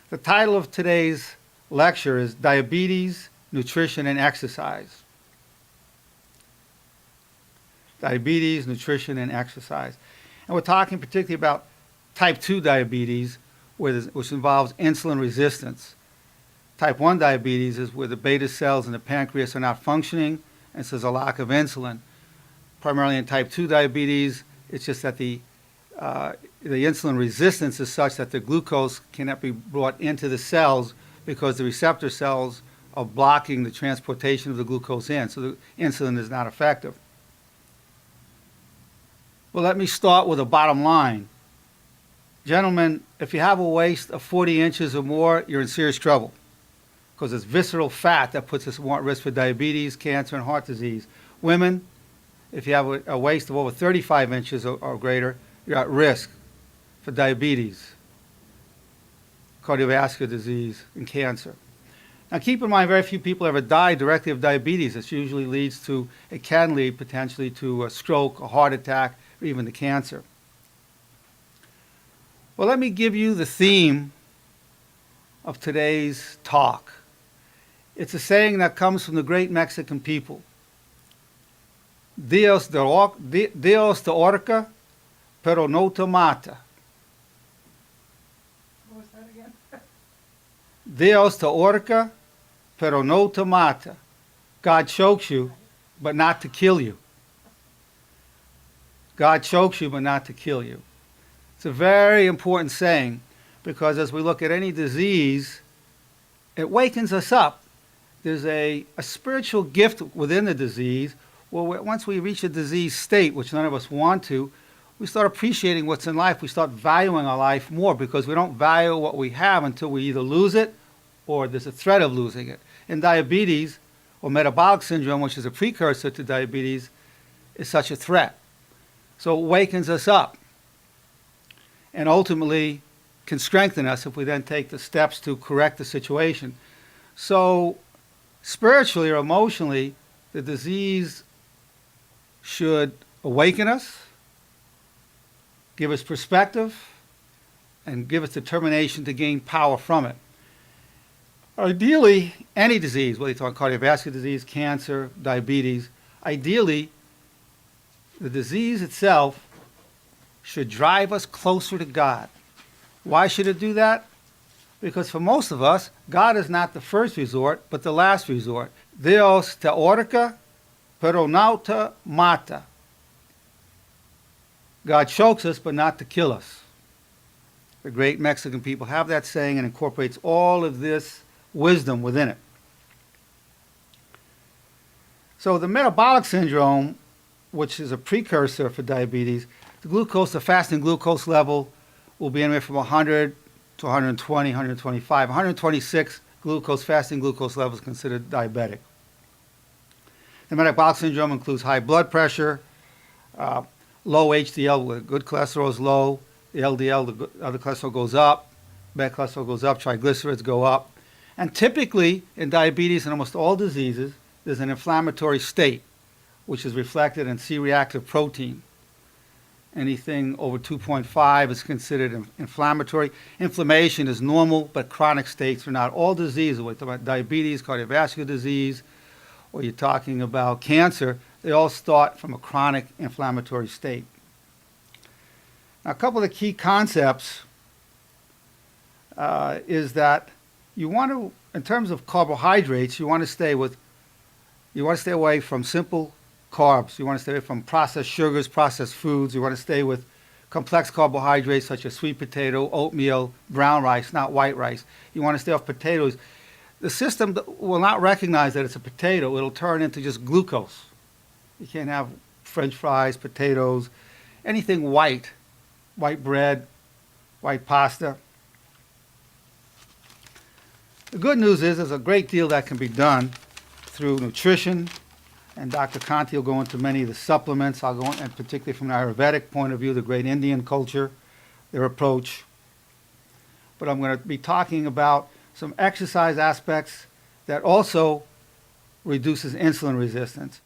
The title of today's lecture is Diabetes, Nutrition, and Exercise. Diabetes, nutrition, and exercise. And we're talking particularly about type 2 diabetes, which involves insulin resistance. Type 1 diabetes is where the beta cells in the pancreas are not functioning, and so there's a lack of insulin. Primarily in type 2 diabetes, it's just that the insulin resistance is such that the glucose cannot be brought into the cells because the receptor cells are blocking the transportation of the glucose in, so the insulin is not effective. Well, let me start with a bottom line. Gentlemen, if you have a waist of 40 inches or more, you're in serious trouble because it's visceral fat that puts us more at risk for diabetes, cancer, and heart disease. Women, if you have a waist of over 35 inches or greater, you're at risk for diabetes, cardiovascular disease, and cancer. Now keep in mind, very few people ever die directly of diabetes. This usually leads to, it can lead potentially to a stroke, a heart attack, or even to cancer. Well, let me give you the theme of today's talk. It's a saying that comes from the great Mexican people. Dios te ahorca, pero no te mata. What was that again? Dios te ahorca, pero no te mata. God chokes you, but not to kill you. God chokes you, but not to kill you. It's a very important saying because as we look at any disease, it wakens us up. There's a spiritual gift within the disease where once we reach a disease state, which none of us want to, we start appreciating what's in life. We start valuing our life more because we don't value what we have until we either lose it or there's a threat of losing it. In diabetes or metabolic syndrome, which is a precursor to diabetes, is such a threat. So it wakens us up and ultimately can strengthen us if we then take the steps to correct the situation. So spiritually or emotionally, the disease should awaken us, give us perspective, and give us determination to gain power from it. Ideally, any disease, whether you're talking cardiovascular disease, cancer, diabetes, ideally, the disease itself should drive us closer to God. Why should it do that? Because for most of us, God is not the first resort, but the last resort. Dios te ahorca, pero no te mata. God chokes us, but not to kill us. The great Mexican people have that saying and incorporates all of this wisdom within it. So the metabolic syndrome, which is a precursor for diabetes, the fasting glucose level will be anywhere from 100 to 120, 125. 126 fasting glucose level is considered diabetic. The metabolic syndrome includes high blood pressure, low HDL, where good cholesterol is low, the LDL, the other cholesterol goes up, bad cholesterol goes up, triglycerides go up. And typically in diabetes and almost all diseases, there's an inflammatory state, which is reflected in C-reactive protein. Anything over 2.5 is considered inflammatory. Inflammation is normal, but chronic states are not. All diseases, whether you're talking about diabetes, cardiovascular disease, or you're talking about cancer, they all start from a chronic inflammatory state. Now, a couple of the key concepts is that you want to, in terms of carbohydrates, you want to stay away from simple carbs. You want to stay away from processed sugars, processed foods. You want to stay with complex carbohydrates such as sweet potato, oatmeal, brown rice, not white rice. You want to stay off potatoes. The system will not recognize that it's a potato. It'll turn into just glucose. You can't have French fries, potatoes, anything white bread, white pasta. The good news is there's a great deal that can be done through nutrition, and Dr. Kanti will go into many of the supplements. I'll go in, and particularly from an Ayurvedic point of view, the great Indian culture, their approach. But I'm going to be talking about some exercise aspects that also reduces insulin resistance.